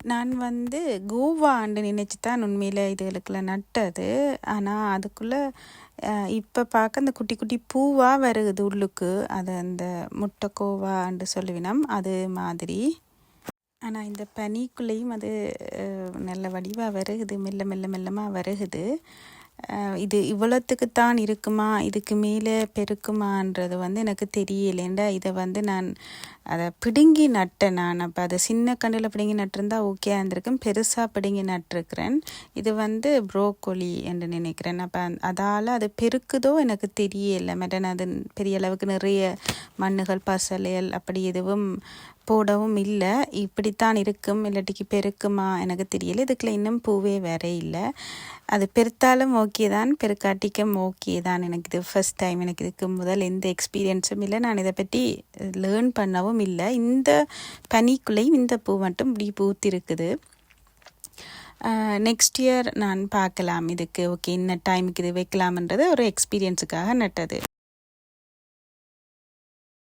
நான் கோவான்னு நினைச்சு தான் உண்மையில் இதுகளுக்குள்ள நட்டது. ஆனால் அதுக்குள்ளே இப்போ பார்க்க அந்த குட்டி குட்டி பூவாக வருகுது உள்ளுக்கு. அது அந்த முட்டைக்கோவான்னு சொல்லுவினோம் அது மாதிரி. ஆனால் இந்த பனிக்குள்ளேயும் அது நல்ல வடிவாக வருகுது, மெல்ல மெல்ல மெல்லமாக வருகுது. இது இவ்வளோத்துக்குத்தான் இருக்குமா, இதுக்கு மேலே பெருக்குமான்றது எனக்கு தெரியலேண்டா. இதை நான் அதை பிடுங்கி நட்டேன். நான் அப்போ அதை சின்ன கண்டில் பிடுங்கி நட்டிருந்தா ஓகே இருந்திருக்கும். பெருசாக பிடுங்கி நட்டிருக்கிறேன். இது ப்ரோக்கோலி என்று நினைக்கிறேன். அப்போ அதால் அது பெருக்குதோ எனக்கு தெரியலை. மற்ற அது பெரிய அளவுக்கு நிறைய மண்ணுகள் பசலைகள் அப்படி எதுவும் போடவும் இல்லை. இப்படித்தான் இருக்கும், இல்லாட்டிக்கு பெருக்குமா எனக்கு தெரியல. இதுக்குள்ள இன்னும் பூவே வேற இல்லை. அது பெருத்தாலும் ஓகே தான், பெருக்காட்டிக்கும் ஓகே தான். எனக்கு இது ஃபர்ஸ்ட் டைம். எனக்கு இதுக்கு முதல் எந்த எக்ஸ்பீரியன்ஸும் இல்லை. நான் இதை பற்றி லேர்ன் பண்ணவும் இல்லை. இந்த பனிக்குள்ளேயும் இந்த பூ மட்டும் இப்படி பூத்திருக்குது. நெக்ஸ்ட் இயர் நான் பார்க்கலாம் இதுக்கு ஓகே இன்ன டைமுக்கு இது வைக்கலாம்ன்றது ஒரு எக்ஸ்பீரியன்ஸுக்காக நட்டது.